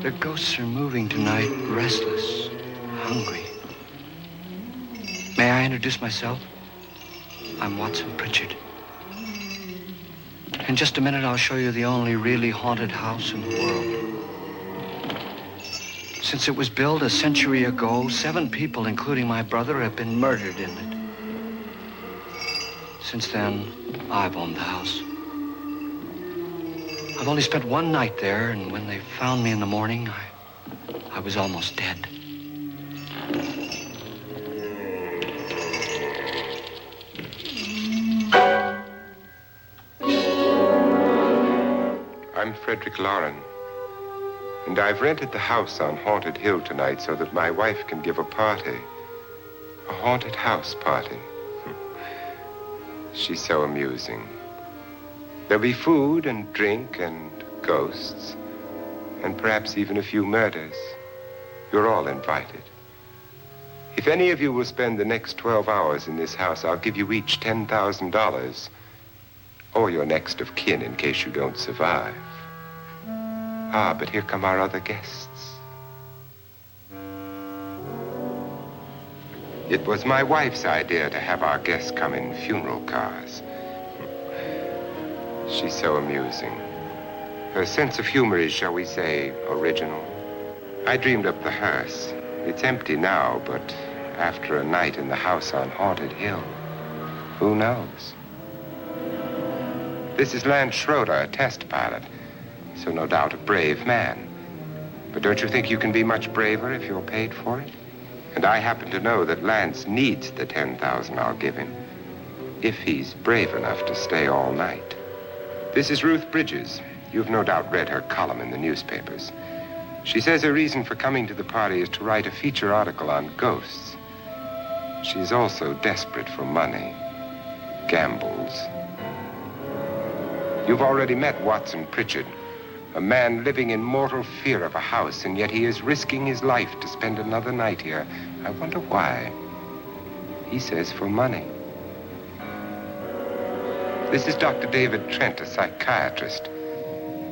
The ghosts are moving tonight, restless, hungry. May I introduce myself? I'm Watson Pritchard. In just a minute, I'll show you the only really haunted house in the world. Since it was built a century ago, 7 people, including my brother, have been murdered in it. Since then, I've owned the house. I've only spent one night there, and when they found me in the morning, I was almost dead. I'm Frederick Lauren, and I've rented the house on Haunted Hill tonight so that my wife can give a party. A haunted house party. She's so amusing. There'll be food and drink and ghosts, and perhaps even a few murders. You're all invited. If any of you will spend the next 12 hours in this house, I'll give you each $10,000, or your next of kin in case you don't survive. Ah, but here come our other guests. It was my wife's idea to have our guests come in funeral cars. She's so amusing. Her sense of humor is, shall we say, original. I dreamed up the hearse. It's empty now, but after a night in the house on Haunted Hill, who knows? This is Lance Schroeder, a test pilot, so no doubt a brave man. But don't you think you can be much braver if you're paid for it? And I happen to know that Lance needs the $10,000 I'll give him, if he's brave enough to stay all night. This is Ruth Bridges. You've no doubt read her column in the newspapers. She says her reason for coming to the party is to write a feature article on ghosts. She's also desperate for money, gambles. You've already met Watson Pritchard, a man living in mortal fear of a house, and yet he is risking his life to spend another night here. I wonder why. He says for money. This is Dr. David Trent, a psychiatrist.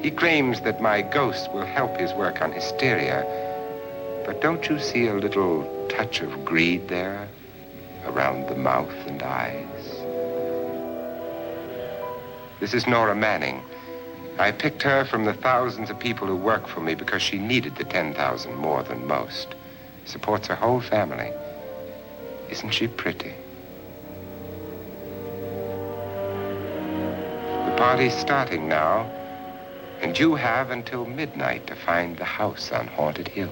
He claims that my ghost will help his work on hysteria. But don't you see a little touch of greed there around the mouth and eyes? This is Nora Manning. I picked her from the thousands of people who work for me because she needed the $10,000 more than most. Supports her whole family. Isn't she pretty? The party's starting now, and you have until midnight to find the house on Haunted Hill.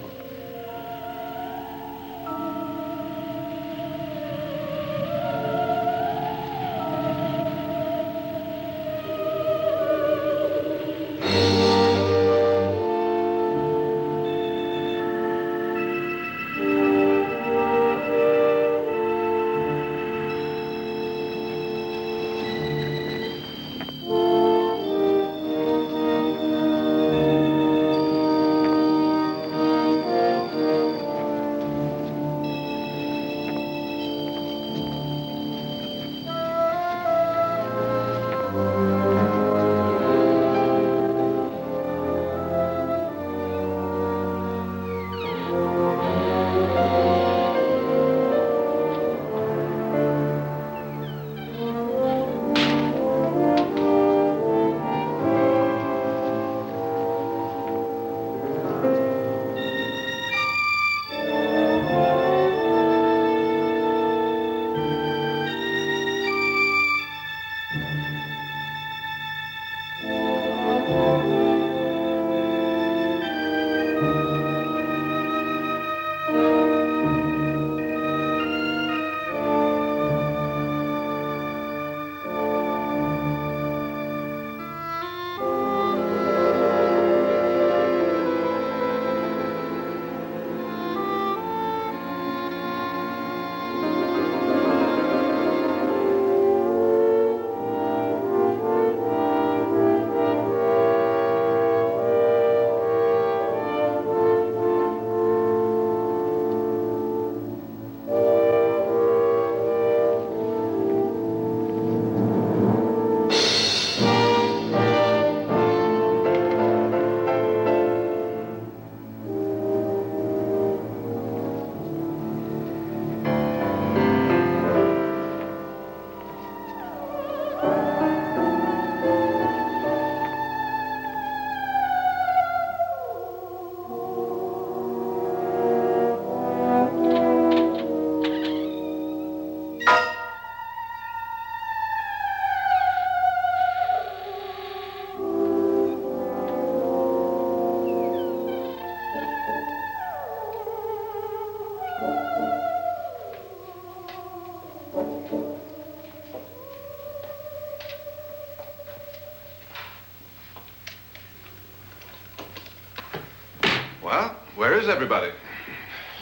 Well, where is everybody?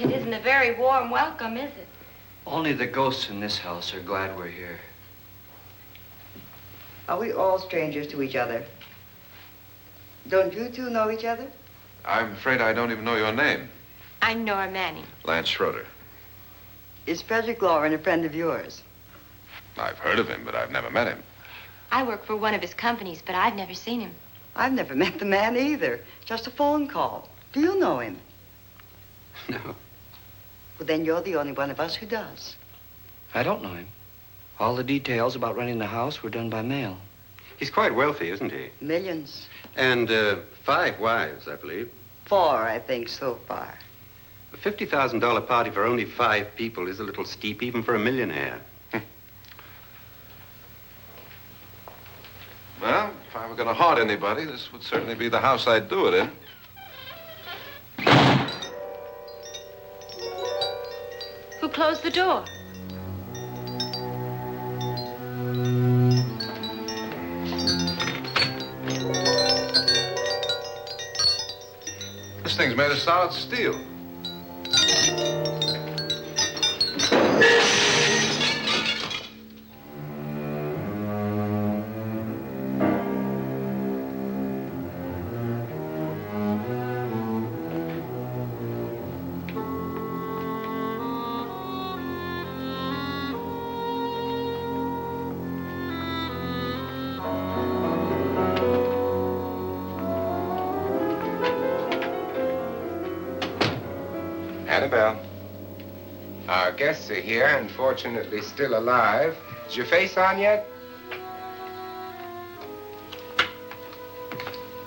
It isn't a very warm welcome, is it? Only the ghosts in this house are glad we're here. Are we all strangers to each other? Don't you two know each other? I'm afraid I don't even know your name. I'm Nora Manning. Lance Schroeder. Is Frederick Lauren a friend of yours? I've heard of him, but I've never met him. I work for one of his companies, but I've never seen him. I've never met the man either. Just a phone call. Do you know him? No. Well, then you're the only one of us who does. I don't know him. All the details about renting the house were done by mail. He's quite wealthy, isn't he? Millions. And 5 wives, I believe. 4, I think, so far. A $50,000 party for only 5 people is a little steep, even for a millionaire. Well, if I were going to haunt anybody, this would certainly be the house I'd do it in. Who closed the door? This thing's made of solid steel. Annabelle, our guests are here, unfortunately still alive. Is your face on yet?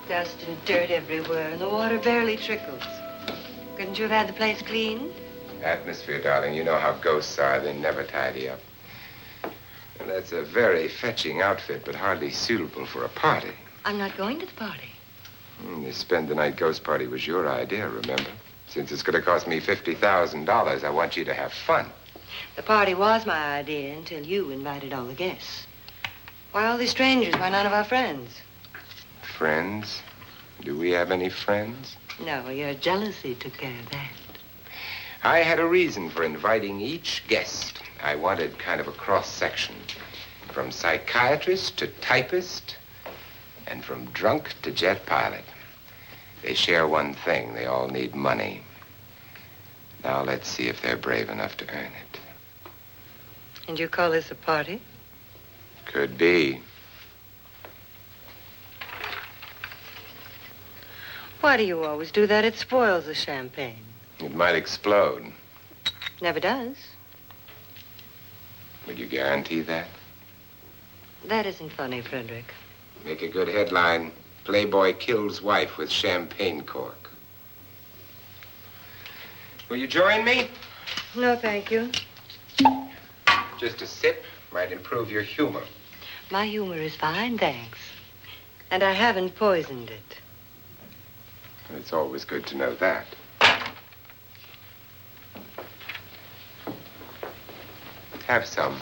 Dust and dirt everywhere, and the water barely trickles. Couldn't you have had the place cleaned? Atmosphere, darling. You know how ghosts are. They never tidy up. And that's a very fetching outfit, but hardly suitable for a party. I'm not going to the party. The spend-the-night ghost party was your idea, remember? Since it's going to cost me $50,000, I want you to have fun. The party was my idea until you invited all the guests. Why all these strangers? Why none of our friends? Friends? Do we have any friends? No, your jealousy took care of that. I had a reason for inviting each guest. I wanted kind of a cross-section. From psychiatrist to typist, and from drunk to jet pilot. They share one thing. They all need money. Now let's see if they're brave enough to earn it. And you call this a party? Could be. Why do you always do that? It spoils the champagne. It might explode. Never does. Would you guarantee that? That isn't funny, Frederick. Make a good headline. Playboy kills wife with champagne cork. Will you join me? No, thank you. Just a sip might improve your humor. My humor is fine, thanks. And I haven't poisoned it. It's always good to know that. Have some.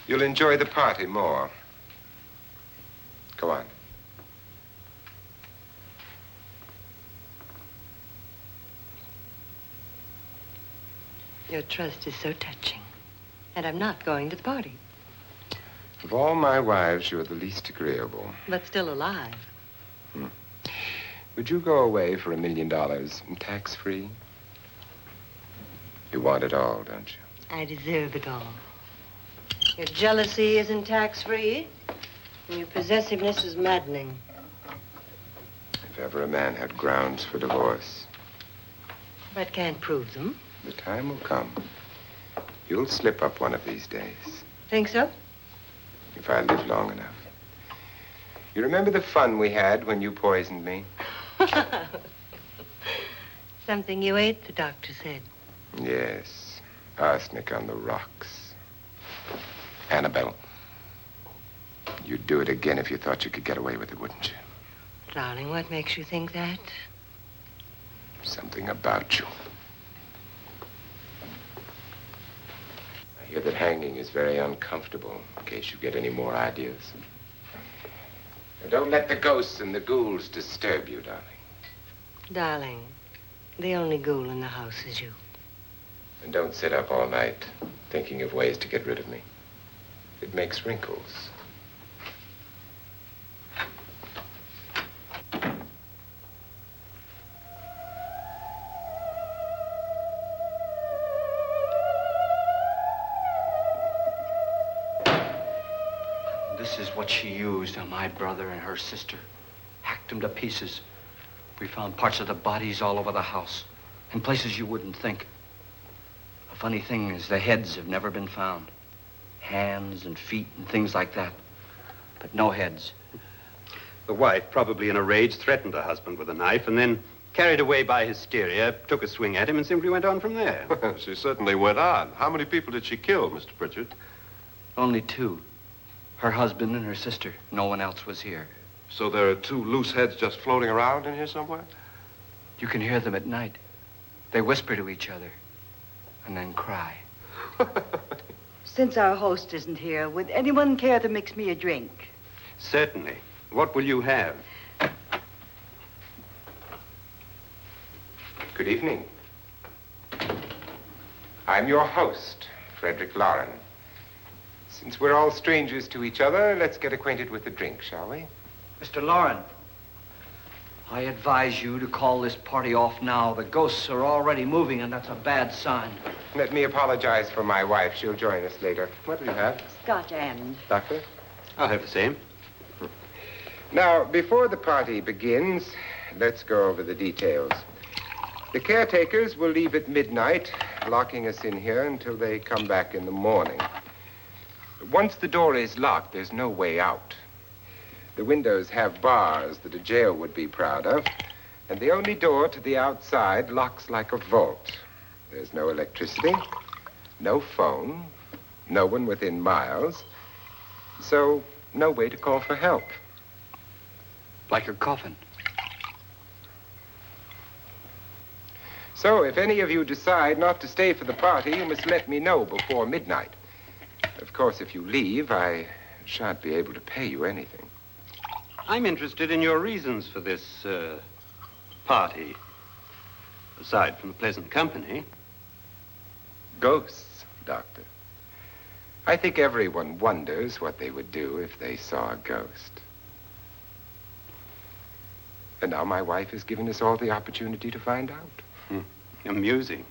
You'll enjoy the party more. Go on. Your trust is so touching. And I'm not going to the party. Of all my wives, you're the least agreeable. But still alive. Would you go away for $1 million tax-free? You want it all, don't you? I deserve it all. Your jealousy isn't tax-free, and your possessiveness is maddening. If ever a man had grounds for divorce. But can't prove them. The time will come. You'll slip up one of these days. Think so? If I live long enough. You remember the fun we had when you poisoned me? Something you ate, the doctor said. Yes. Arsenic on the rocks. Annabelle, you'd do it again if you thought you could get away with it, wouldn't you? Darling, what makes you think that? Something about you. I hear that hanging is very uncomfortable, in case you get any more ideas. Now, don't let the ghosts and the ghouls disturb you, darling. Darling, The only ghoul in the house is you. And don't sit up all night thinking of ways to get rid of me. It makes wrinkles. This is what she used on my brother and her sister. Hacked them to pieces. We found parts of the bodies all over the house, in places you wouldn't think. The funny thing is the heads have never been found. Hands and feet and things like that. But no heads. The wife, probably in a rage, threatened her husband with a knife and then, carried away by hysteria, took a swing at him and simply went on from there. She certainly went on. How many people did she kill, Mr. Pritchard? Only two. Her husband and her sister. No one else was here. So there are two loose heads just floating around in here somewhere? You can hear them at night. They whisper to each other and then cry. Since our host isn't here, would anyone care to mix me a drink? Certainly. What will you have? Good evening. I'm your host, Frederick Lauren. Since we're all strangers to each other, let's get acquainted with a drink, shall we? Mr. Lauren, I advise you to call this party off now. The ghosts are already moving, and that's a bad sign. Let me apologize for my wife. She'll join us later. What do you have? Scotch and. Doctor? I'll have the same. Now, before the party begins, let's go over the details. The caretakers will leave at midnight, locking us in here until they come back in the morning. Once the door is locked, there's no way out. The windows have bars that a jail would be proud of, and the only door to the outside locks like a vault. There's no electricity, no phone, no one within miles, so no way to call for help. Like a coffin. So if any of you decide not to stay for the party, you must let me know before midnight. Of course, if you leave, I shan't be able to pay you anything. I'm interested in your reasons for this, party. Aside from the pleasant company. Ghosts, Doctor. I think everyone wonders what they would do if they saw a ghost. And now my wife has given us all the opportunity to find out. Amusing.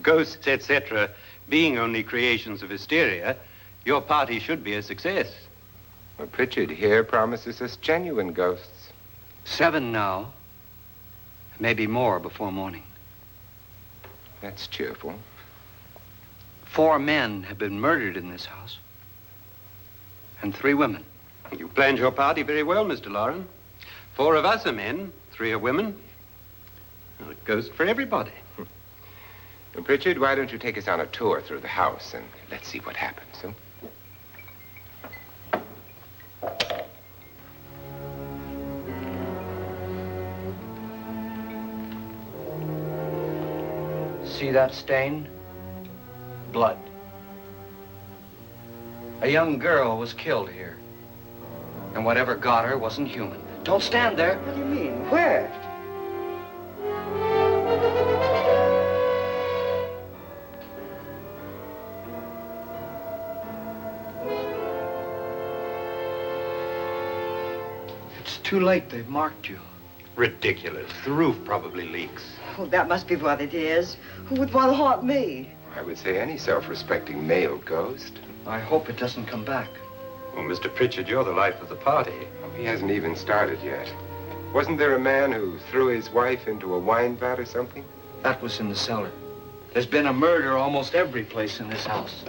Ghosts, etc., being only creations of hysteria, your party should be a success. Well, Pritchard here promises us genuine ghosts. 7 now. Maybe more before morning. That's cheerful. 4 men have been murdered in this house. And 3 women. You planned your party very well, Mr. Lauren. 4 of us are men, 3 are women. A ghost for everybody. Well, Pritchard, why don't you take us on a tour through the house and let's see what happens, huh? See that stain? Blood. A young girl was killed here. And whatever got her wasn't human. Don't stand there. What do you mean? Where? It's too late. They've marked you. Ridiculous. The roof probably leaks. Oh, that must be what it is. Who would want to haunt me? I would say any self-respecting male ghost. I hope it doesn't come back. Well, Mr. Pritchard, you're the life of the party. Oh, he hasn't even started yet. Wasn't there a man who threw his wife into a wine vat or something? That was in the cellar. There's been a murder almost every place in this house.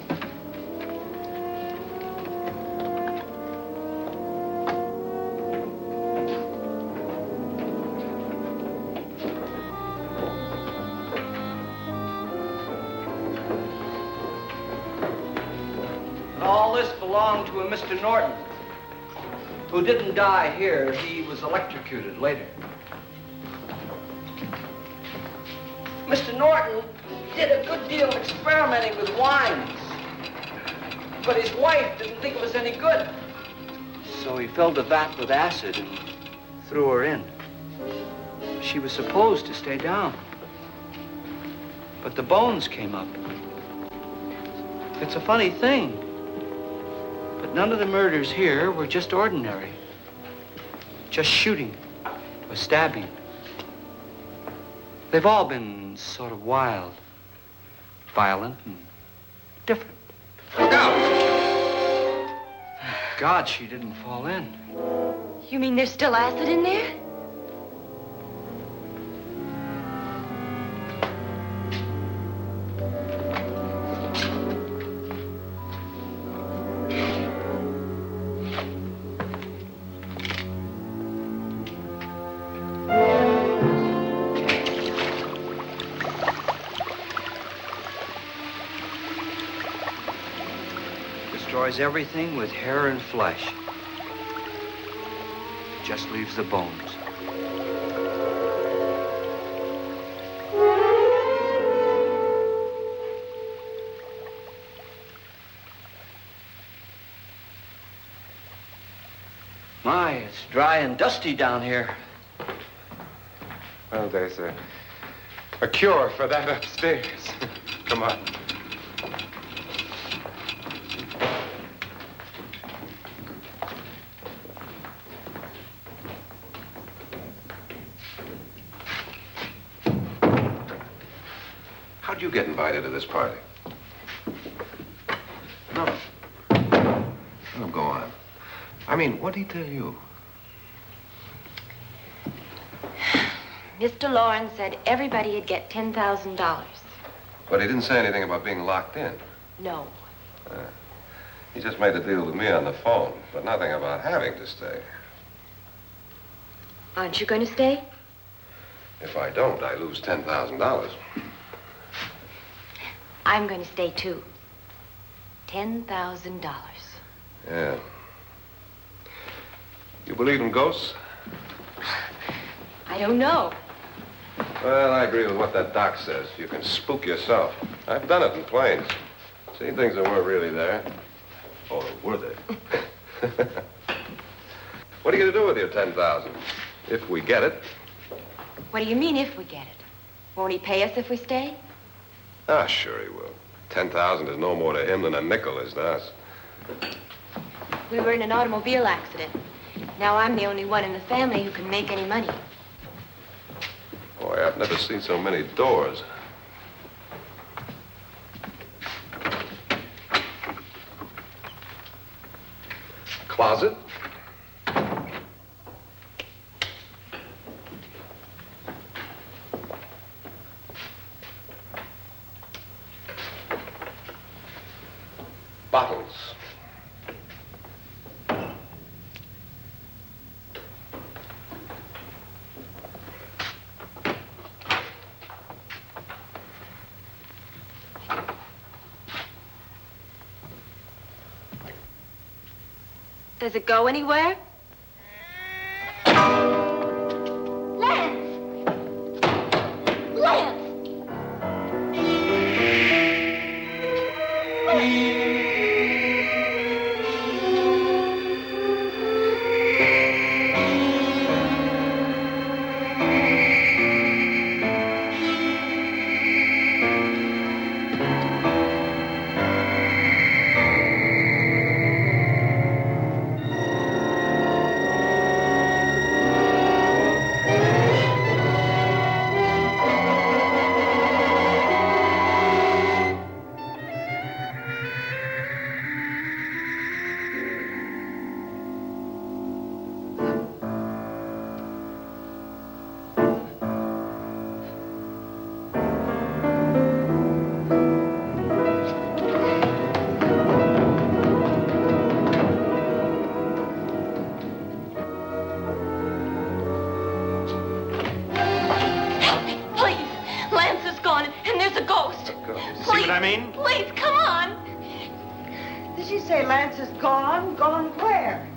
All this belonged to a Mr. Norton, who didn't die here. He was electrocuted later. Mr. Norton did a good deal of experimenting with wines, but his wife didn't think it was any good. So he filled the vat with acid and threw her in. She was supposed to stay down. But the bones came up. It's a funny thing. But none of the murders here were just ordinary. Just shooting or stabbing. They've all been sort of wild, violent, and different. Look out! Thank God she didn't fall in. You mean there's still acid in there? Destroys everything with hair and flesh. Just leaves the bones. My, it's dry and dusty down here. Well, there's a cure for that upstairs. Come on. How'd you get invited to this party? No. No, go on. I mean, what'd he tell you? Mr. Lawrence said everybody'd get $10,000. But he didn't say anything about being locked in. No. He just made the deal with me on the phone, but nothing about having to stay. Aren't you going to stay? If I don't, I lose $10,000. I'm going to stay too. $10,000. Yeah. You believe in ghosts? I don't know. Well, I agree with what that doc says. You can spook yourself. I've done it in planes. Seen things that weren't really there. Or were they? What are you going to do with your $10,000? If we get it. What do you mean, if we get it? Won't he pay us if we stay? Ah, sure he will. 10,000 is no more to him than a nickel is to us. We were in an automobile accident. Now I'm the only one in the family who can make any money. Boy, I've never seen so many doors. Closet. Bottles. Does it go anywhere? Lance! Lance! See what I mean? Please, come on. Did she say Lance is gone? Gone where?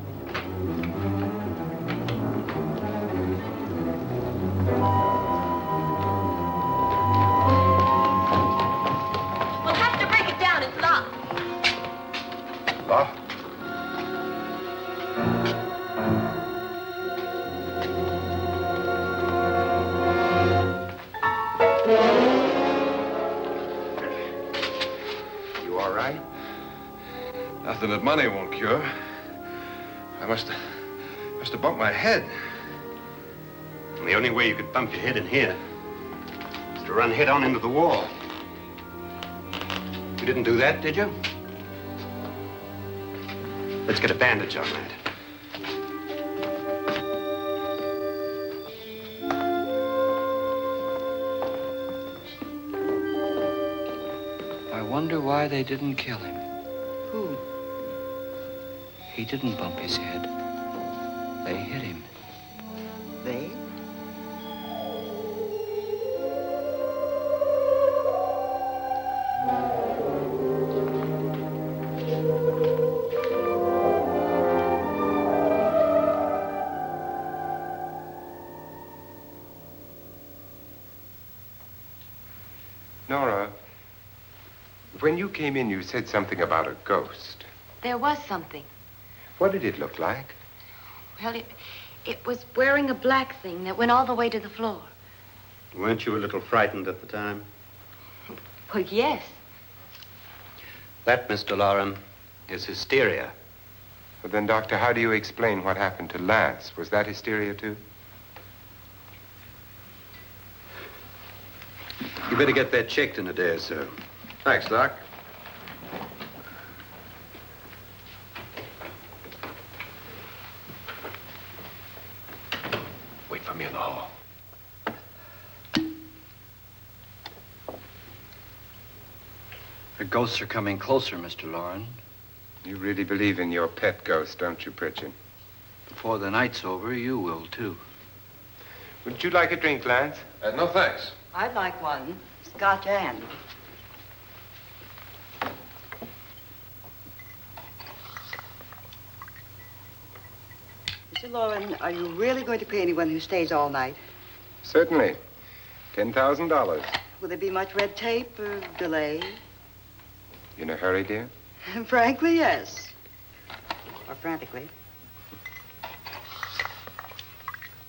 We'll have to break it down. It's locked. Locked? something that money won't cure. I must have bumped my head. And the only way you could bump your head in here is to run head on into the wall. You didn't do that, did you? Let's get a bandage on that. I wonder why they didn't kill him. Who? He didn't bump his head. They hit him. They? Nora, when you came in, you said something about a ghost. There was something. What did it look like? Well, it was wearing a black thing that went all the way to the floor. Weren't you a little frightened at the time? Well, yes. That, Mr. Loren, is hysteria. Well, then, Doctor, how do you explain what happened to Lance? Was that hysteria, too? You better get that checked in a day or so. Thanks, Doc. Wait for me in the hall. The ghosts are coming closer, Mr. Loren. You really believe in your pet ghost, don't you, Pritchard? Before the night's over, you will, too. Would you like a drink, Lance? No, thanks. I'd like one. Scotch and. Mr. Loren, are you really going to pay anyone who stays all night? Certainly. $10,000. Will there be much red tape or delay? In a hurry, dear? Frankly, yes. Or frantically.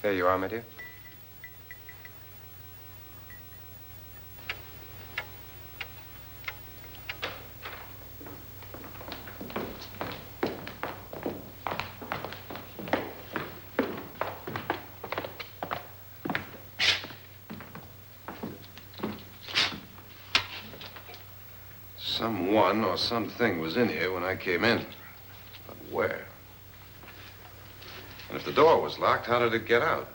There you are, my dear. Someone or something was in here when I came in. But where? And if the door was locked, how did it get out?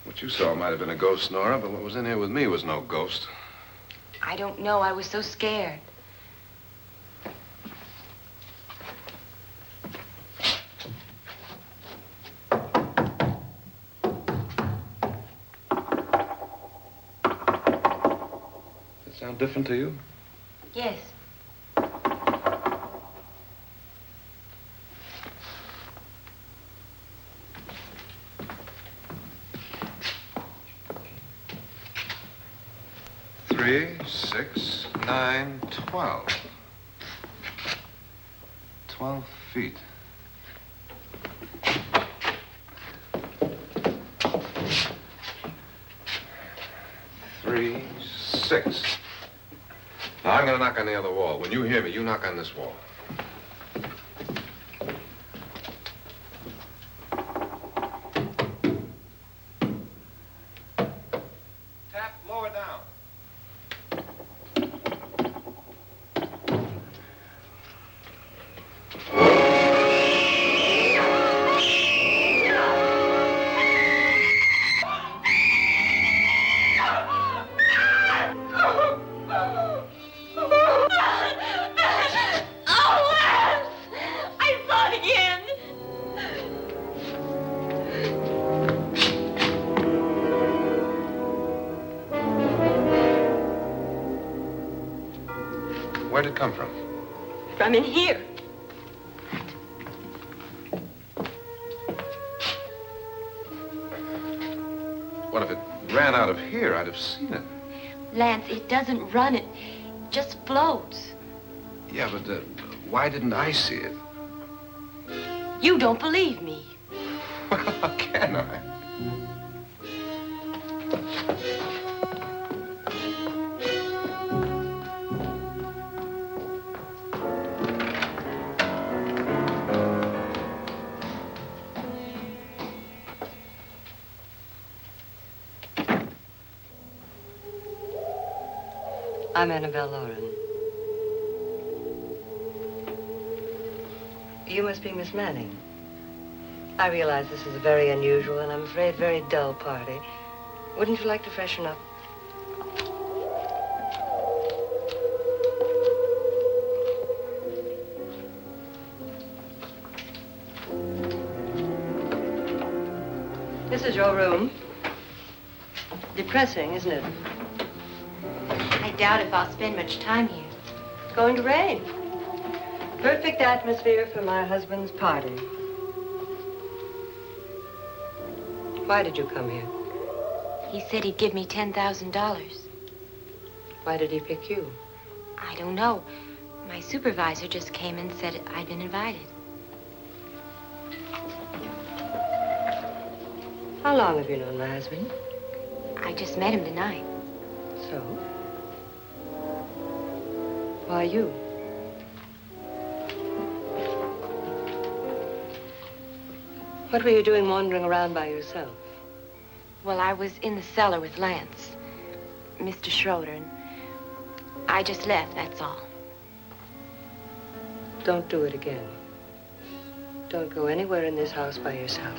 What you saw might have been a ghost, Nora, but what was in here with me was no ghost. I don't know. I was so scared. Does it sound different to you? Yes. Three, 6, 9, 12. 12 feet. Three, 6. Now, I'm gonna knock on the other wall. When you hear me, you knock on this wall. Tap lower down. Where'd it come from? From in here. What if it ran out of here? I'd have seen it. Lance, it doesn't run. It just floats. Yeah, but why didn't I see it? You don't believe me. Well, how can I? I'm Annabelle Lauren. You must be Miss Manning. I realize this is a very unusual and I'm afraid very dull party. Wouldn't you like to freshen up? This is your room. Depressing, isn't it? I doubt if I'll spend much time here. It's going to rain. Perfect atmosphere for my husband's party. Why did you come here? He said he'd give me $10,000. Why did he pick you? I don't know. My supervisor just came and said I'd been invited. How long have you known my husband? I just met him tonight. So? Why you? What were you doing wandering around by yourself? Well, I was in the cellar with Lance, Mr. Schroeder, and I just left, that's all. Don't do it again. Don't go anywhere in this house by yourself.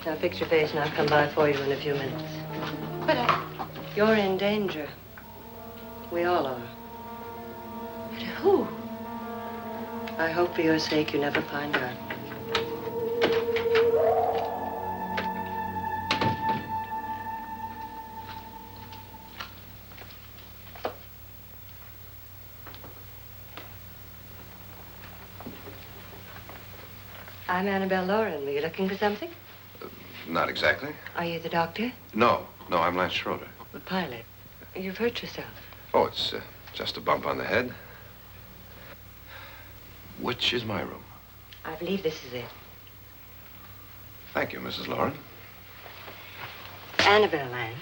Now fix your face and I'll come by for you in a few minutes. But You're in danger. We all are. but who? I hope for your sake you never find out. I'm Annabelle Lauren. Were you looking for something? Not exactly. Are you the doctor? No, I'm Lance Schroeder. The pilot. You've hurt yourself. Oh, it's just a bump on the head. Which is my room? I believe this is it. Thank you, Mrs. Lauren. Annabelle Lance.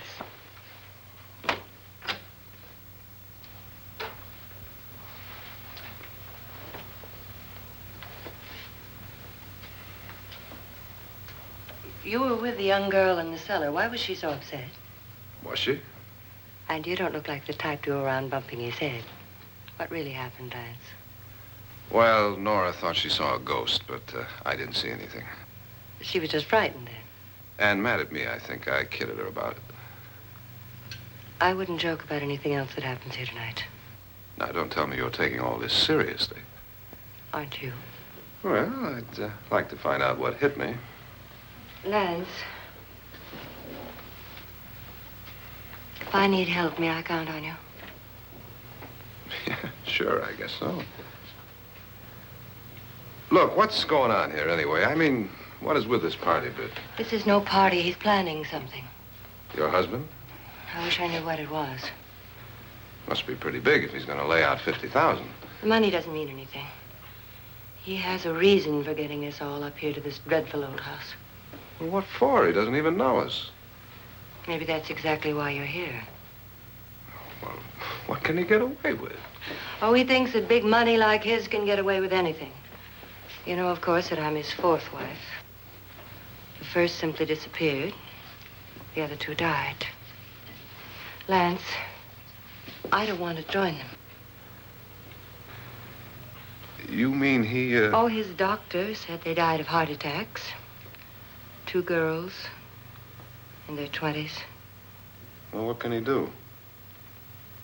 You were with the young girl in the cellar. Why was she so upset? Was she? And you don't look like the type to go around bumping his head. What really happened, Lance? Well, Nora thought she saw a ghost, but I didn't see anything. She was just frightened then. And mad at me, I think. I kidded her about it. I wouldn't joke about anything else that happens here tonight. Now, don't tell me you're taking all this seriously. Aren't you? Well, I'd like to find out what hit me. Lance. If I need help, may I count on you? Yeah, sure, I guess so. Look, what's going on here anyway? I mean, what is with this party bit? This is no party. He's planning something. Your husband? I wish I knew what it was. Must be pretty big if he's going to lay out 50,000. The money doesn't mean anything. He has a reason for getting us all up here to this dreadful old house. Well, what for? He doesn't even know us. Maybe that's exactly why you're here. Well, what can he get away with? Oh, he thinks that big money like his can get away with anything. You know, of course, that I'm his fourth wife. The first simply disappeared. The other two died. Lance, I don't want to join them. You mean he, Oh, his doctor said they died of heart attacks. 2 girls in their 20s. Well, what can he do?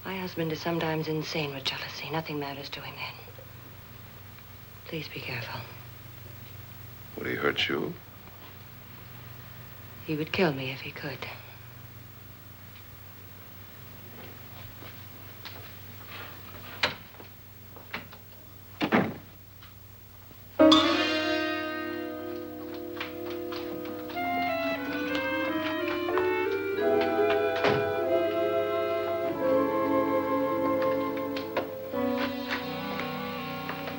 My husband is sometimes insane with jealousy. Nothing matters to him then. Please be careful. Would he hurt you? He would kill me if he could.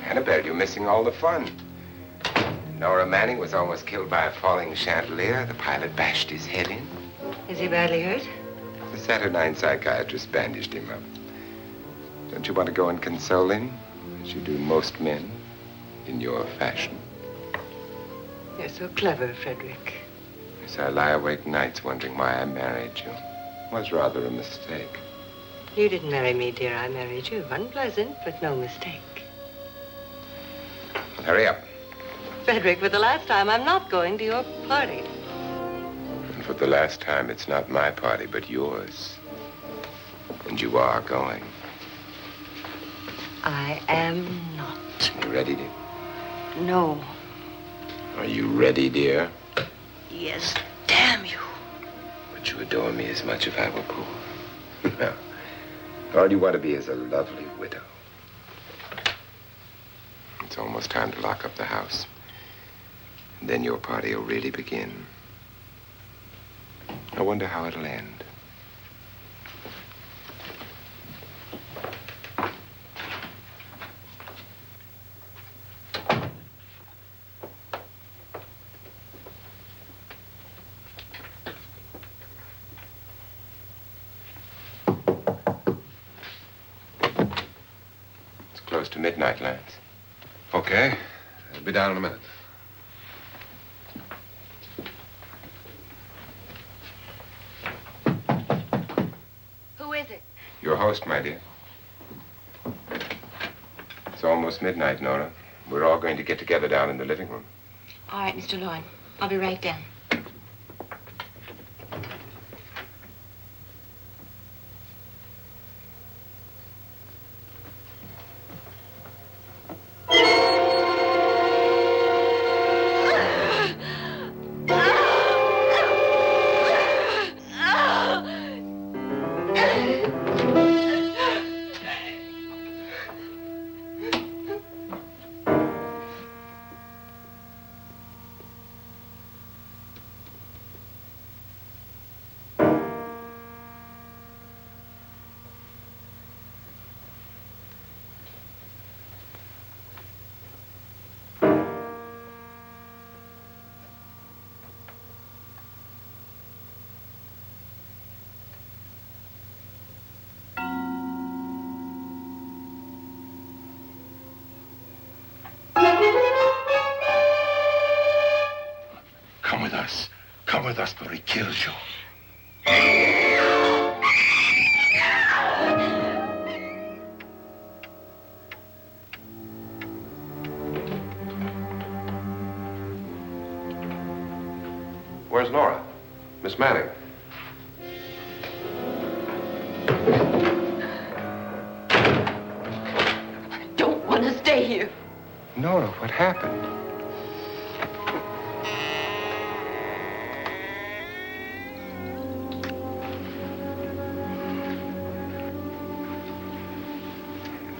Annabelle, you're missing all the fun. Nora Manning was almost killed by a falling chandelier. The pilot bashed his head in. Is he badly hurt? The Saturnine psychiatrist bandaged him up. Don't you want to go and console him, as you do most men, in your fashion? You're so clever, Frederick. Yes, I lie awake nights wondering why I married you. It was rather a mistake. You didn't marry me, dear. I married you. Unpleasant, but no mistake. Hurry up. Frederick, for the last time, I'm not going to your party. And for the last time, it's not my party, but yours. And you are going. I am not. You ready, dear? No. Are you ready, dear? Yes, damn you. Would you adore me as much if I were poor? No. All you want to be is a lovely widow. It's almost time to lock up the house. And then your party will really begin. I wonder how it'll end. It's close to midnight, Lance. Okay. I'll be down in a minute. Who is it? Your host, my dear. It's almost midnight, Nora. We're all going to get together down in the living room. All right, Mr. Lloyd. I'll be right down. Come with us. Come with us, or he kills you. Where's Nora? Miss Manning. I don't want to stay here. Nora, what happened?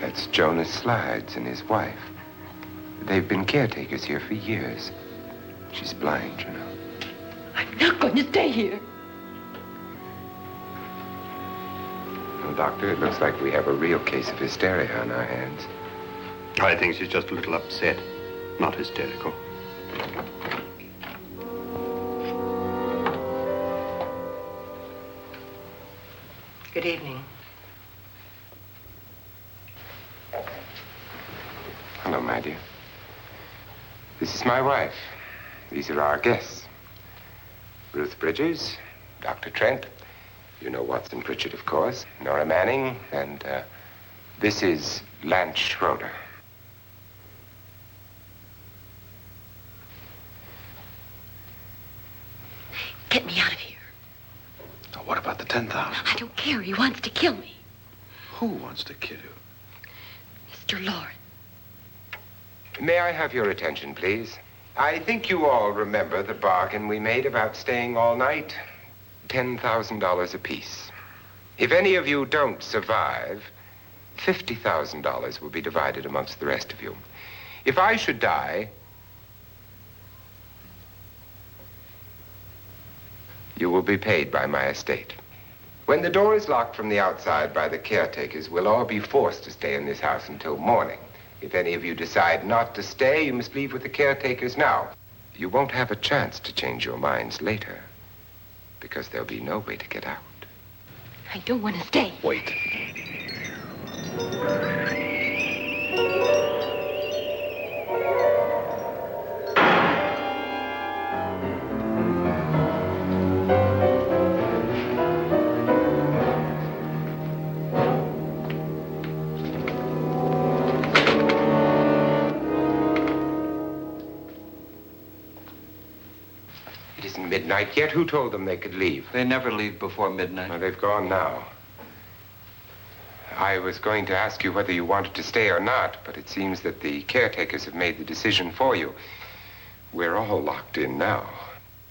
That's Jonas Slides and his wife. They've been caretakers here for years. She's blind, you know. I'm not going to stay here. Well, Doctor, it looks like we have a real case of hysteria on our hands. I think she's just a little upset, not hysterical. Good evening. Hello, my dear. This is my wife. These are our guests. Ruth Bridgers, Dr. Trent. You know Watson Pritchard, of course. Nora Manning, and this is Lance Schroeder. Get me out of here. Now, what about the 10,000? I don't care. He wants to kill me. Who wants to kill you? Mr. Lawrence. May I have your attention, please? I think you all remember the bargain we made about staying all night. $10,000 apiece. If any of you don't survive, $50,000 will be divided amongst the rest of you. If I should die, you will be paid by my estate. When the door is locked from the outside by the caretakers, we'll all be forced to stay in this house until morning. If any of you decide not to stay, you must leave with the caretakers now. You won't have a chance to change your minds later, because there'll be no way to get out. I don't want to stay. Wait. midnight yet? Who told them they could leave? They never leave before midnight. Well, they've gone now. I was going to ask you whether you wanted to stay or not, but it seems that the caretakers have made the decision for you. We're all locked in now.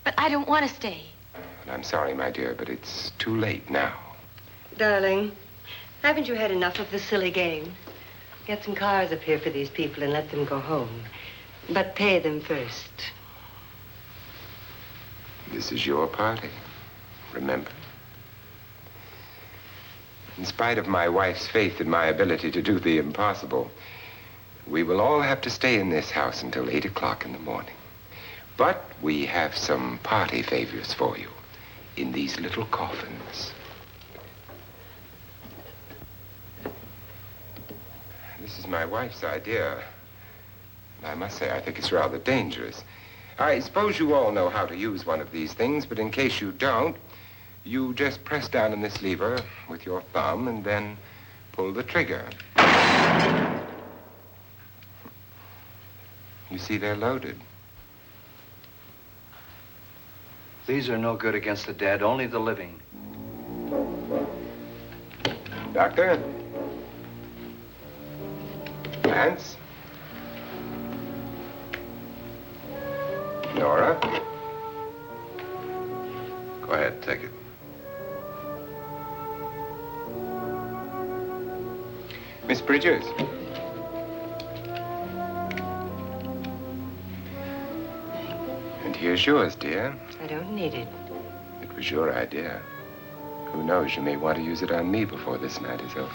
But I don't want to stay. And I'm sorry, my dear, but it's too late now. Darling, haven't you had enough of the silly game? Get some cars up here for these people and let them go home. But pay them first. This is your party, remember? In spite of my wife's faith in my ability to do the impossible, we will all have to stay in this house until 8 o'clock in the morning. But we have some party favors for you in these little coffins. This is my wife's idea. I must say, I think it's rather dangerous. I suppose you all know how to use one of these things, but in case you don't, you just press down on this lever with your thumb and then pull the trigger. You see, they're loaded. These are no good against the dead, only the living. Doctor? Lance? Nora? Go ahead, take it. Miss Bridges? And here's yours, dear. I don't need it. It was your idea. Who knows, you may want to use it on me before this night is over.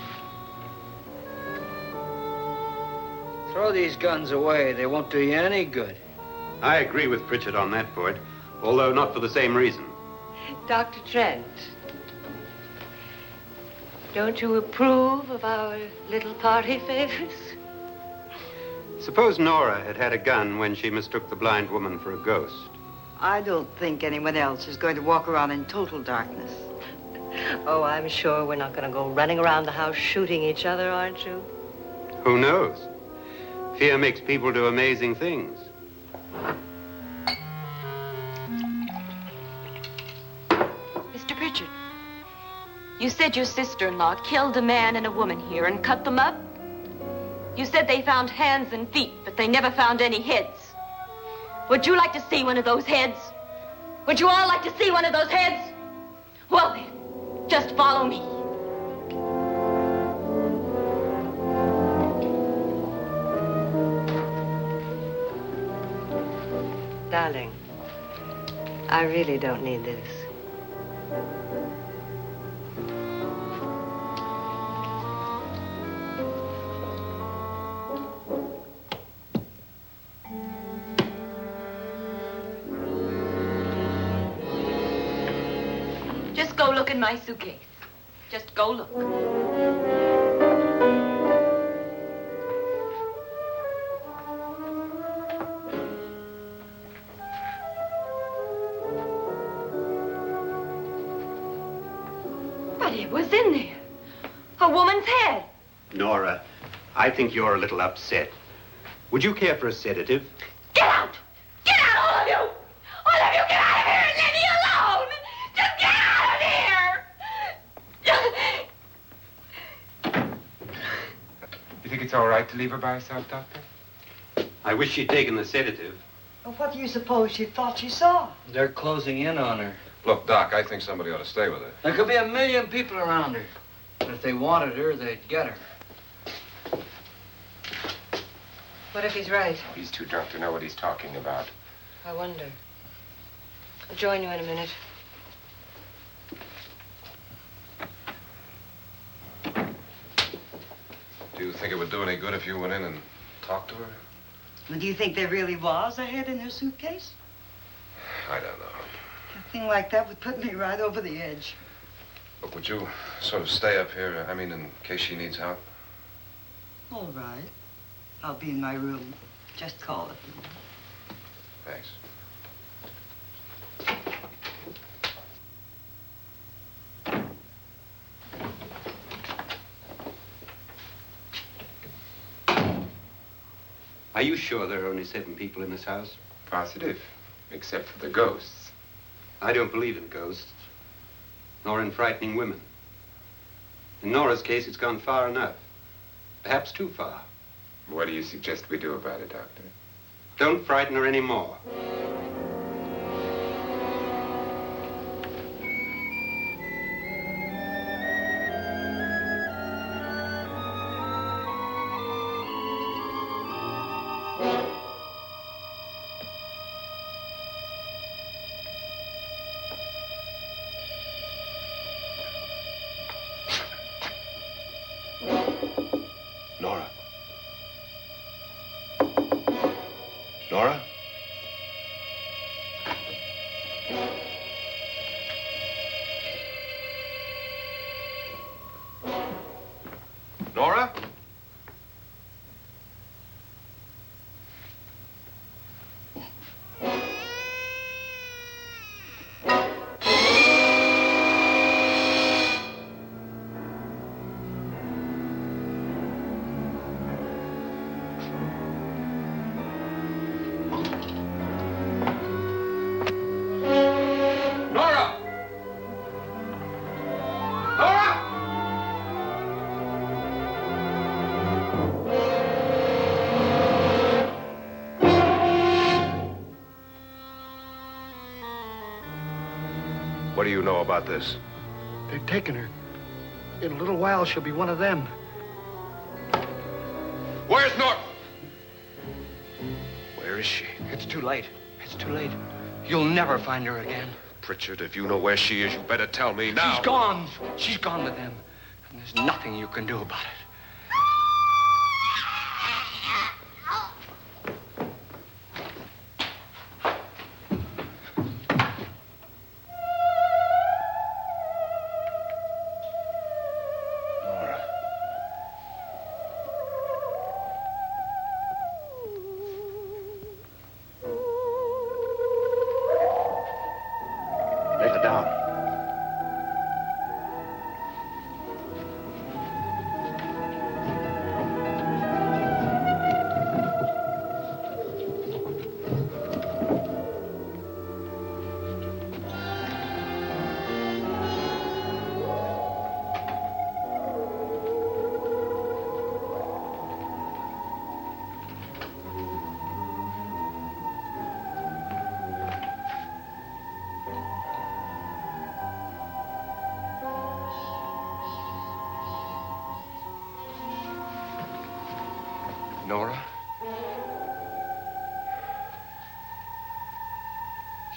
Throw these guns away. They won't do you any good. I agree with Pritchard on that point, although not for the same reason. Dr. Trent, don't you approve of our little party favors? Suppose Nora had had a gun when she mistook the blind woman for a ghost. I don't think anyone else is going to walk around in total darkness. Oh, I'm sure we're not going to go running around the house shooting each other, aren't you? Who knows? Fear makes people do amazing things. Mr. Pritchard, you said your sister-in-law killed a man and a woman here and cut them up? You said they found hands and feet, but they never found any heads. Would you like to see one of those heads? Would you all like to see one of those heads? Well then, just follow me. Darling, I really don't need this. Just go look in my suitcase. Just go look. But it was in there. A woman's head. Nora, I think you're a little upset. Would you care for a sedative? Get out! Get out, all of you! All of you, get out of here and leave me alone! Just get out of here! You think it's all right to leave her by herself, Doctor? I wish she'd taken the sedative. Well, what do you suppose she thought she saw? They're closing in on her. Look, Doc, I think somebody ought to stay with her. There could be 1 million people around her. But if they wanted her, they'd get her. What if he's right? He's too drunk to know what he's talking about. I wonder. I'll join you in a minute. Do you think it would do any good if you went in and talked to her? Well, do you think there really was a head in her suitcase? I don't know. A thing like that would put me right over the edge. Look, would you sort of stay up here, I mean, in case she needs help? All right. I'll be in my room. Just call it. Thanks. Are you sure there are only 7 people in this house? Positive, except for the ghosts. I don't believe in ghosts, nor in frightening women. In Nora's case, it's gone far enough. Perhaps too far. What do you suggest we do about it, Doctor? Don't frighten her anymore. Nora? Nora? Nora? Nora! Nora! What do you know about this? They've taken her. In a little while, she'll be one of them. Where's Nora? Where is she? It's too late. It's too late. You'll never find her again. Pritchard, if you know where she is, you better tell me now. She's gone. She's gone with them. And there's nothing you can do about it. Nora. Let her down. Nora?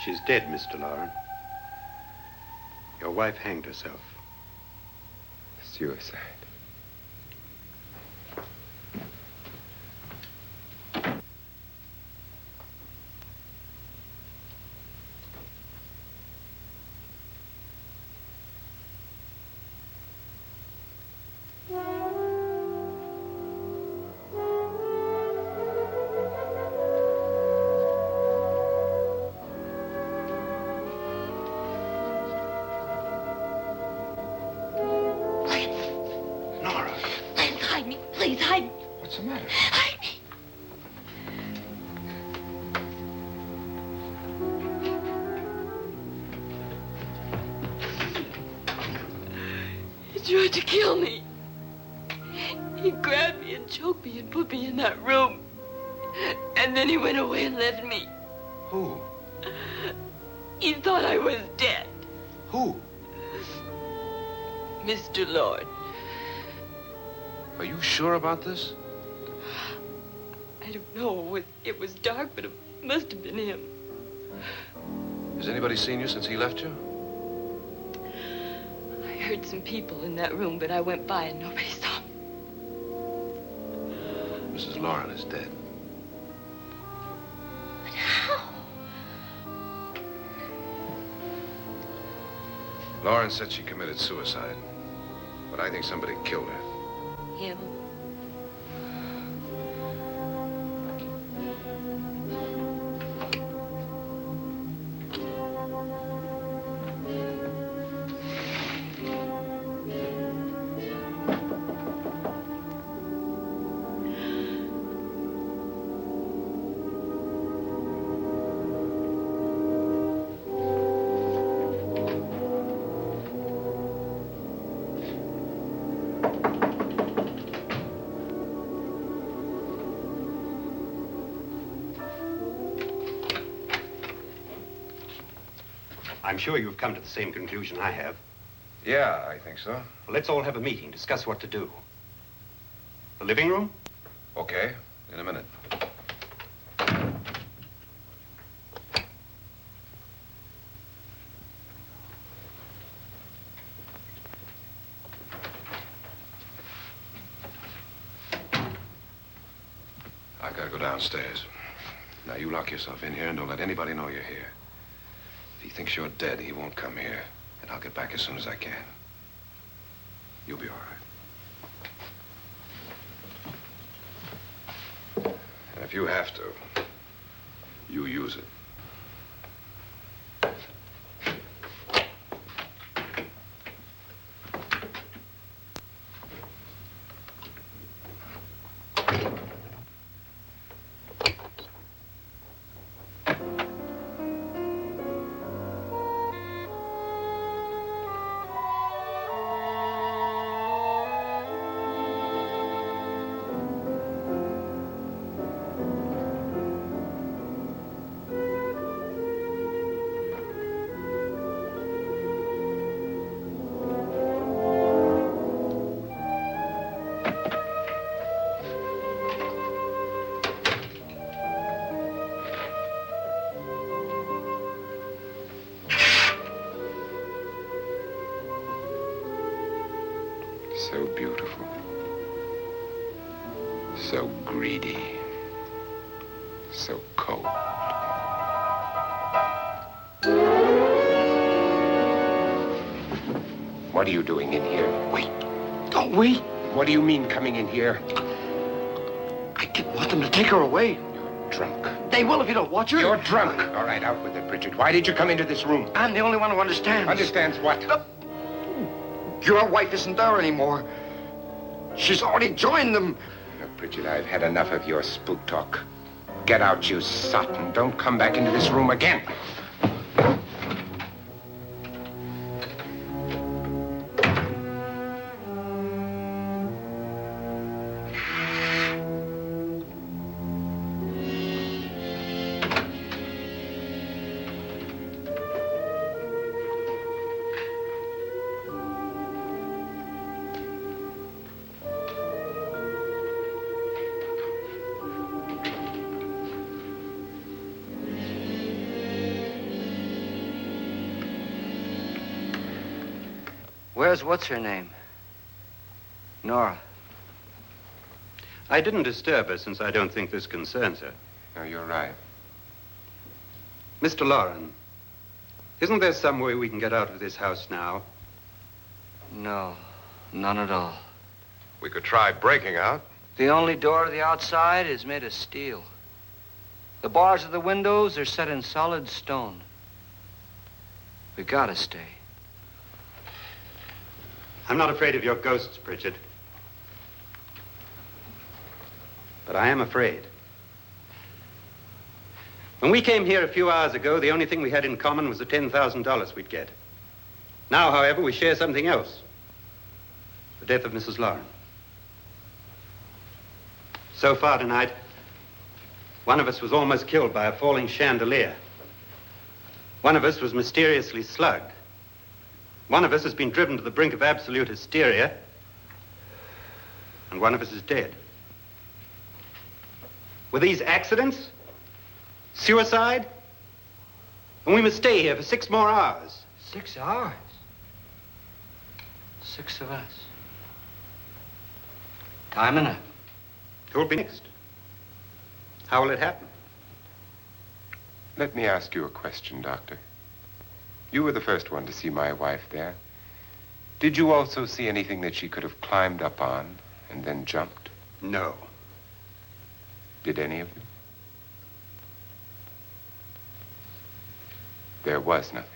She's dead, Mr. Lauren. Your wife hanged herself. Suicide. Nora, Lance, hide me. Please, hide me. what's the matter? Hide me. He tried to kill me. He grabbed me and choked me and put me in that room. And then he went away and left me. Who? He thought I was dead. Who? Mr. Lord. Are you sure about this? I don't know. It was dark, but it must have been him. Has anybody seen you since he left you? I heard some people in that room, but I went by and nobody saw me. Mrs. Lauren is dead. But how? Lauren said she committed suicide, but I think somebody killed her. Him? I'm sure you've come to the same conclusion I have. Yeah, I think so. Well, let's all have a meeting, discuss what to do. The living room? Okay, in a minute. I gotta go downstairs. Now, you lock yourself in here and don't let anybody know you're here. If he thinks you're dead, he won't come here. And I'll get back as soon as I can. You'll be all right. And if you have to, you use it. So beautiful. So greedy. So cold. What are you doing in here? Wait. Don't wait. What do you mean coming in here? I didn't want them to take her away. You're drunk. They will if you don't watch her. You're drunk. All right, out with it, Bridget. Why did you come into this room? I'm the only one who understands. Understands what? Your wife isn't there anymore. She's already joined them. Look, Bridget, I've had enough of your spook talk. Get out, you sot, and don't come back into this room again. Where's what's-her-name? Nora. I didn't disturb her since I don't think this concerns her. No, you're right. Mr. Loren, isn't there some way we can get out of this house now? No, none at all. We could try breaking out. The only door to the outside is made of steel. The bars of the windows are set in solid stone. We gotta stay. I'm not afraid of your ghosts, Bridget. But I am afraid. When we came here a few hours ago, the only thing we had in common was the $10,000 we'd get. Now, however, we share something else. The death of Mrs. Loren. So far tonight, one of us was almost killed by a falling chandelier. One of us was mysteriously slugged. One of us has been driven to the brink of absolute hysteria, and one of us is dead. Were these accidents? Suicide? And we must stay here for 6 more hours. 6 hours? 6 of us. Time enough. Who'll be next? How will it happen? Let me ask you a question, Doctor. You were the first one to see my wife there. Did you also see anything that she could have climbed up on and then jumped? No. Did any of you? There was nothing.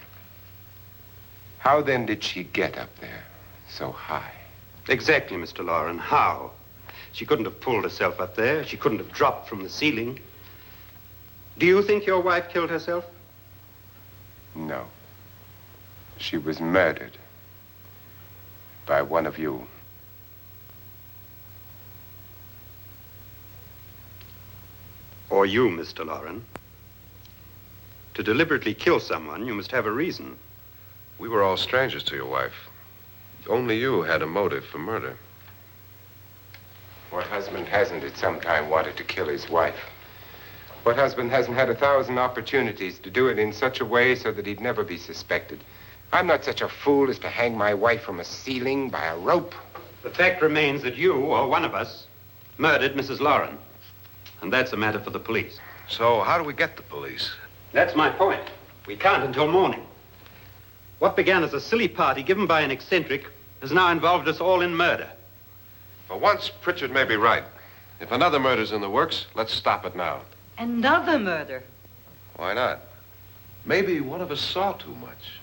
How then did she get up there so high? Exactly, Mr. Loren. How? She couldn't have pulled herself up there. She couldn't have dropped from the ceiling. Do you think your wife killed herself? No. She was murdered by one of you. Or you, Mr. Loren. To To deliberately kill someone, you must have a reason. We were all strangers to your wife. Only you had a motive for murder. What husband hasn't at some time wanted to kill his wife? What husband hasn't had 1,000 opportunities to do it in such a way so that he'd never be suspected? I'm not such a fool as to hang my wife from a ceiling by a rope. The fact remains that you, or one of us, murdered Mrs. Lauren. And that's a matter for the police. So how do we get the police? That's my point. We can't until morning. What began as a silly party given by an eccentric has now involved us all in murder. For once, Pritchard may be right. If another murder's in the works, let's stop it now. Another murder? Why not? Maybe one of us saw too much.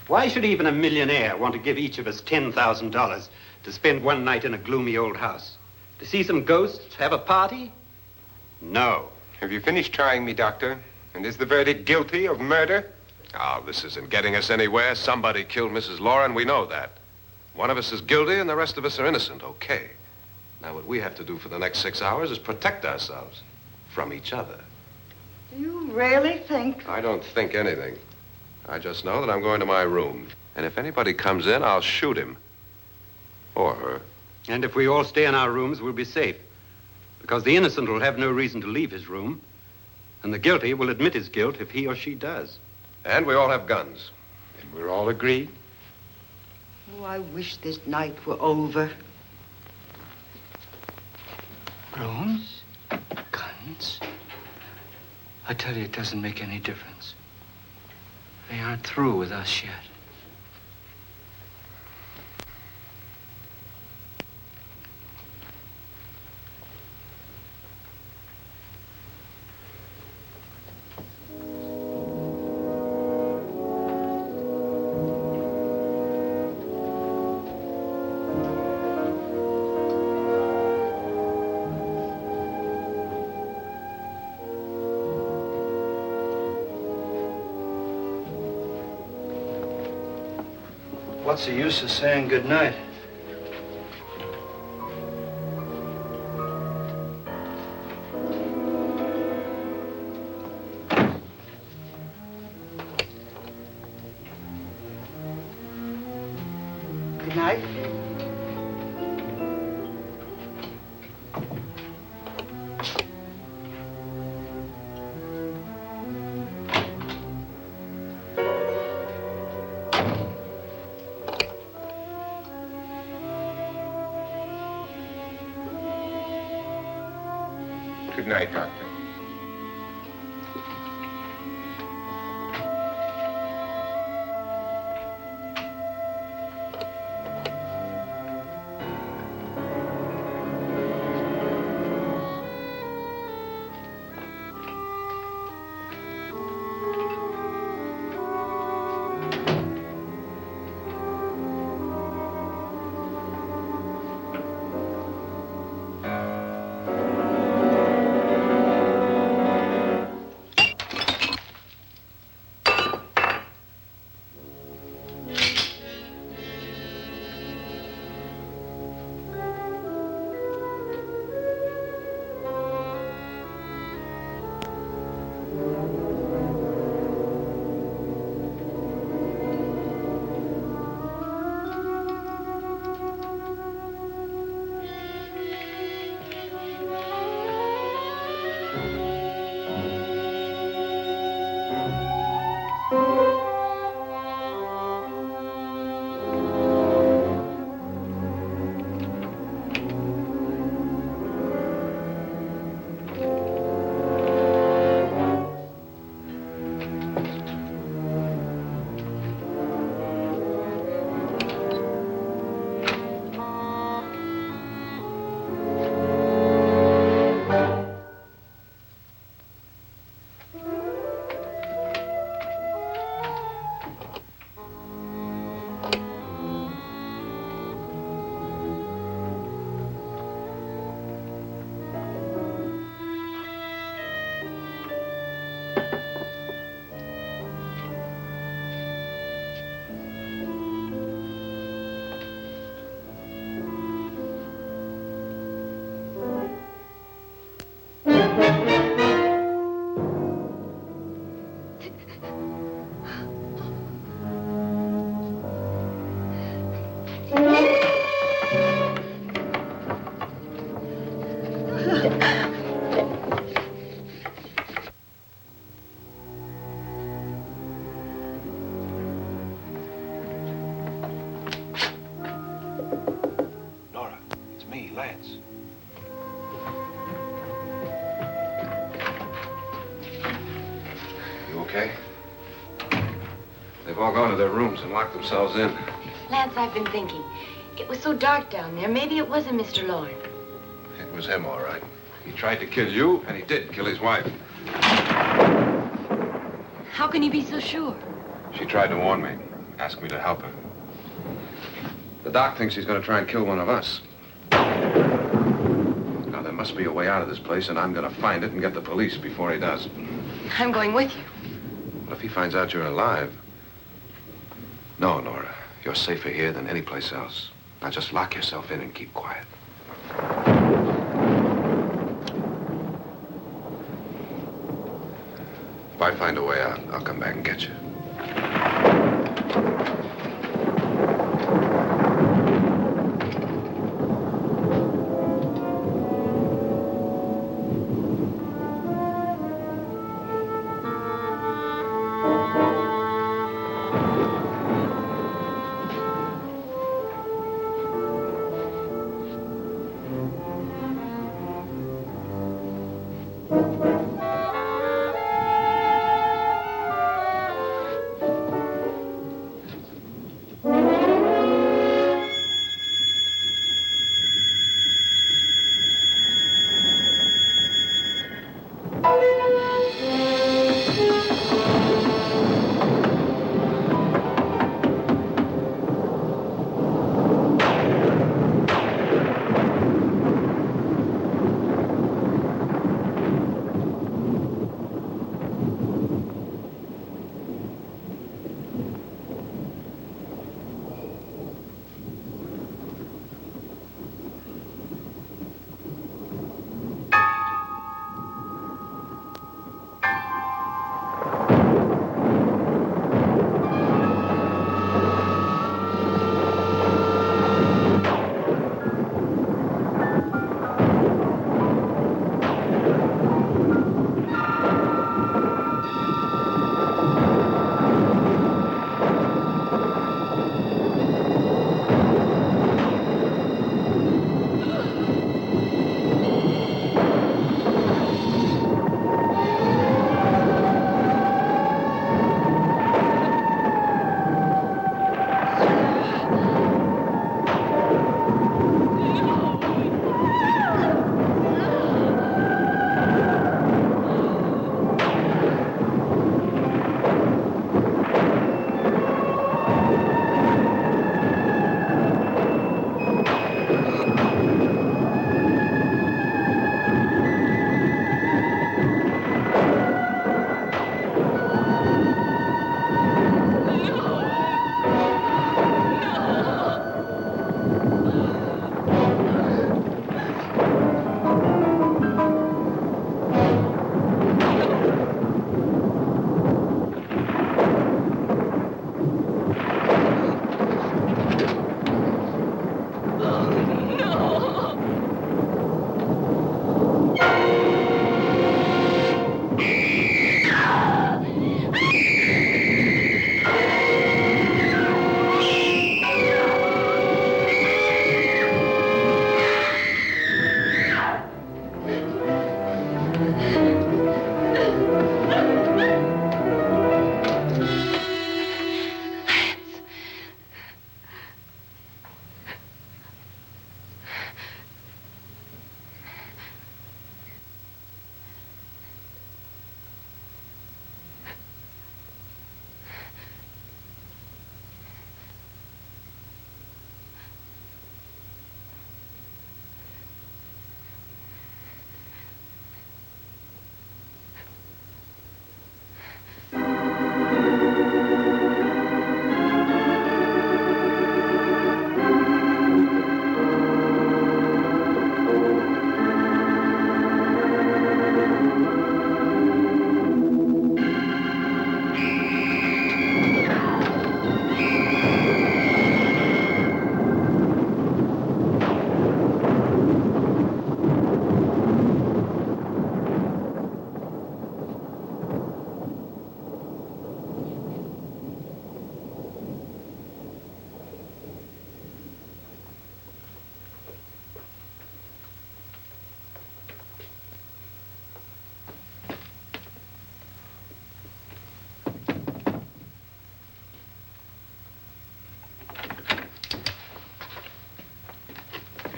Why should even a millionaire want to give each of us $10,000 to spend one night in a gloomy old house? To see some ghosts, have a party? No. Have you finished trying me, Doctor? And is the verdict guilty of murder? Oh, this isn't getting us anywhere. Somebody killed Mrs. Lauren. We know that. One of us is guilty and the rest of us are innocent. Okay. Now, what we have to do for the next 6 hours is protect ourselves from each other. Do you really think? I don't think anything. I just know that I'm going to my room. And if anybody comes in, I'll shoot him. Or her. And if we all stay in our rooms, we'll be safe. Because the innocent will have no reason to leave his room. And the guilty will admit his guilt if he or she does. And we all have guns. And we're all agreed? Oh, I wish this night were over. Rooms? Guns? I tell you, it doesn't make any difference. They aren't through with us yet. What's the use of saying good night? Good night. Good night, Doctor. all gone to their rooms and locked themselves in. Lance, I've been thinking. It was so dark down there. Maybe it wasn't Mr. Lorne. It was him, all right. He tried to kill you, and he did kill his wife. How can you be so sure? She tried to warn me, asked me to help her. The doc thinks he's going to try and kill one of us. Now, there must be a way out of this place, and I'm going to find it and get the police before he does. I'm going with you. What if he finds out you're alive? No, Nora. You're safer here than any place else. Now just lock yourself in and keep quiet. If I find a way out, I'll come back and get you.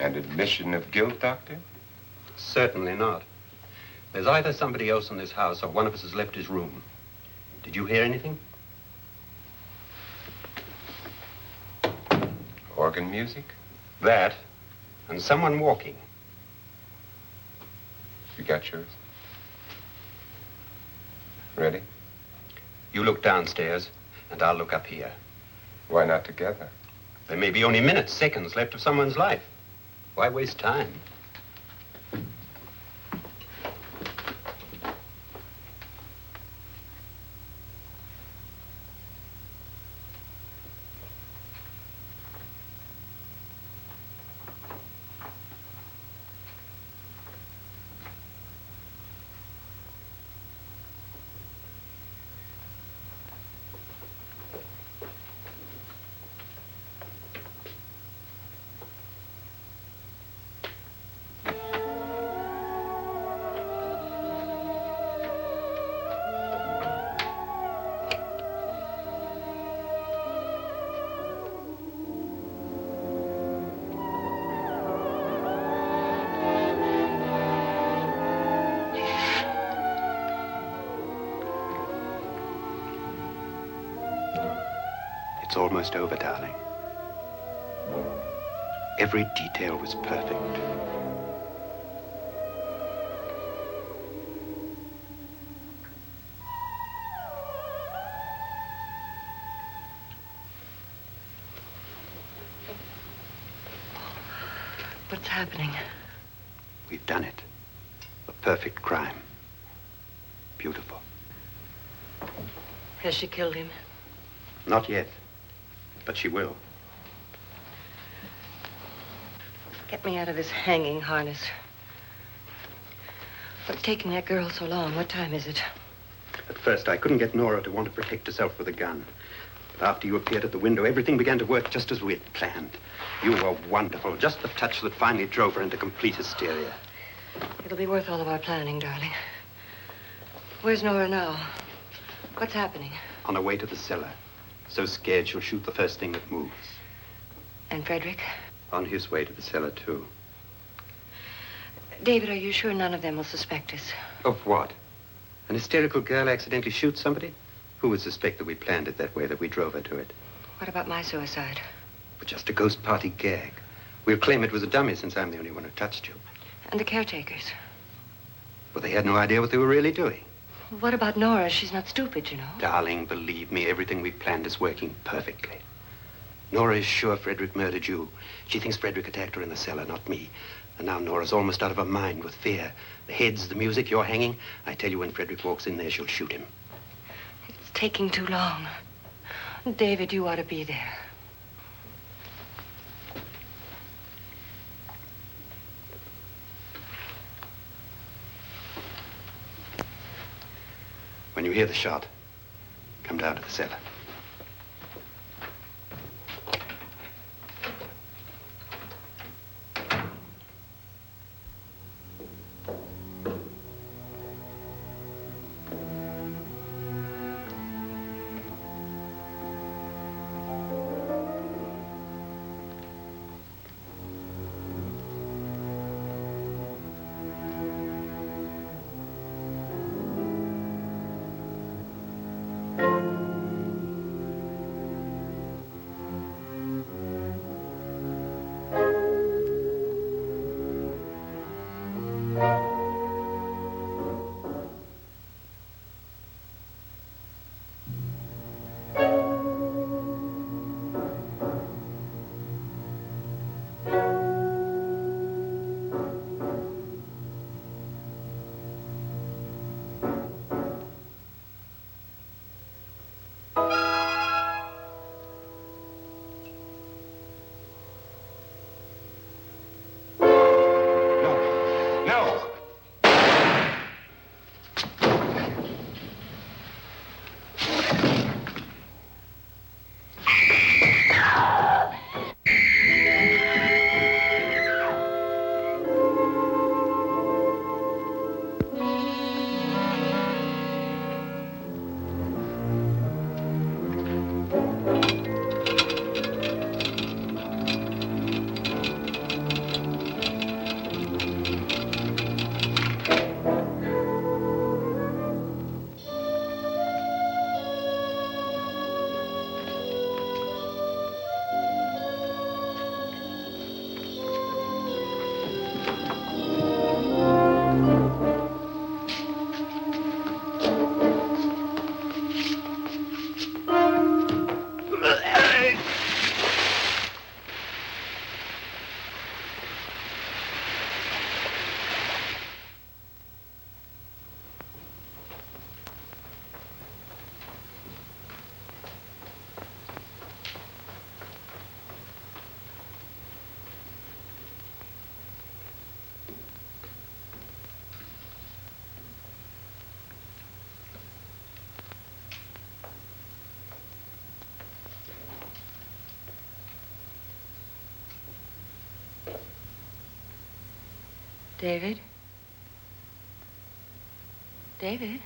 An admission of guilt, Doctor? Certainly not. There's either somebody else in this house or one of us has left his room. Did you hear anything? Organ music? That, and someone walking. You got yours? Ready? You look downstairs, and I'll look up here. Why not together? There may be only minutes, seconds left of someone's life. Why waste time? It's almost over, darling. Every detail was perfect. What's happening? We've done it. A perfect crime. Beautiful. Has she killed him? Not yet, but she will. Get me out of this hanging harness. What's taking that girl so long? What time is it? At first, I couldn't get Nora to want to protect herself with a gun. But after you appeared at the window, everything began to work just as we had planned. You were wonderful. Just the touch that finally drove her into complete hysteria. It'll be worth all of our planning, darling. Where's Nora now? What's happening? On her way to the cellar. So scared she'll shoot the first thing that moves. And Frederick? On his way to the cellar, too. David, are you sure none of them will suspect us? Of what? An hysterical girl accidentally shoots somebody? Who would suspect that we planned it that way, that we drove her to it? What about my suicide? But just a ghost party gag. We'll claim it was a dummy since I'm the only one who touched you. And the caretakers? Well, they had no idea what they were really doing. What about Nora? She's not stupid, you know. Darling, believe me, everything we planned is working perfectly. Nora is sure Frederick murdered you. She thinks Frederick attacked her in the cellar, not me. And now Nora's almost out of her mind with fear. The heads, the music, you're hanging. I tell you, when Frederick walks in there, she'll shoot him. It's taking too long. David, you ought to be there. When you hear the shot, come down to the cellar. David? David?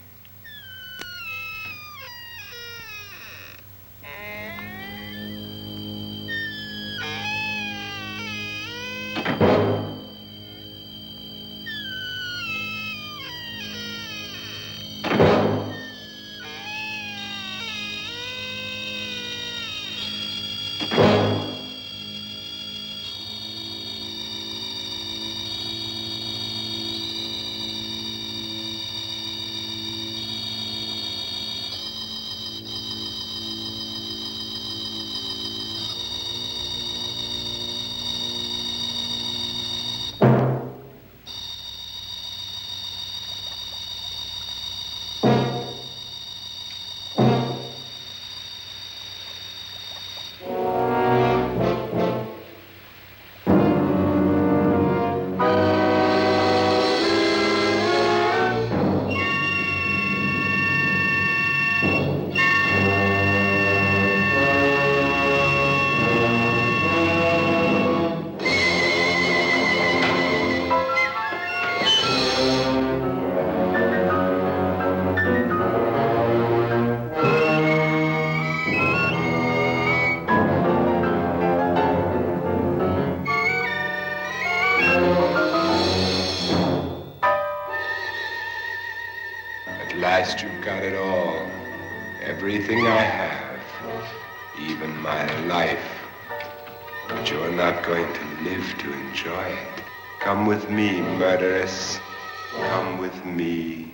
At last you've got it all. Everything I have. Even my life. But you're not going to live to enjoy it. Come with me, murderess. Come with me.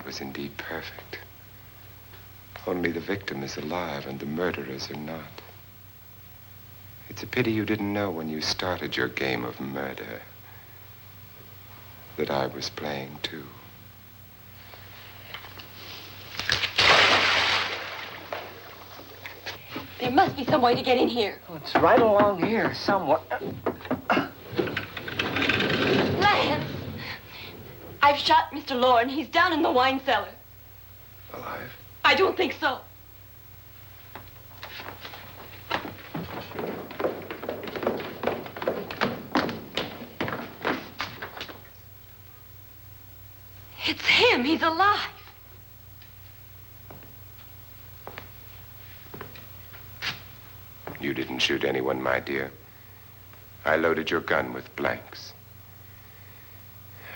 Was indeed perfect. Only the victim is alive and the murderers are not. It's a pity you didn't know when you started your game of murder that I was playing too. There must be some way to get in here. Oh, it's right along here somewhere. Lance! I've shot Mr. Loren. He's down in the wine cellar. Alive? I don't think so. It's him. He's alive. You didn't shoot anyone, my dear. I loaded your gun with blanks.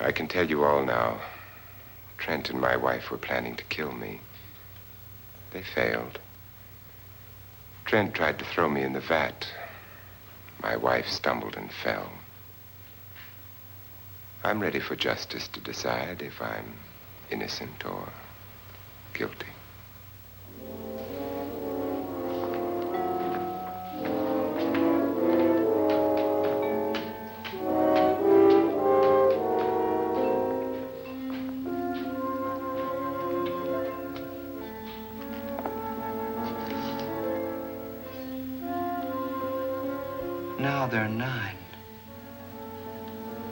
I can tell you all now. Trent and my wife were planning to kill me. They failed. Trent tried to throw me in the vat. My wife stumbled and fell. I'm ready for justice to decide if I'm innocent or guilty. Now they're 9.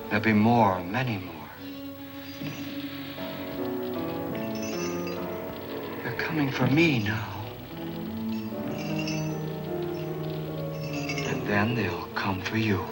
There'll be more, many more. They're coming for me now. And then they'll come for you.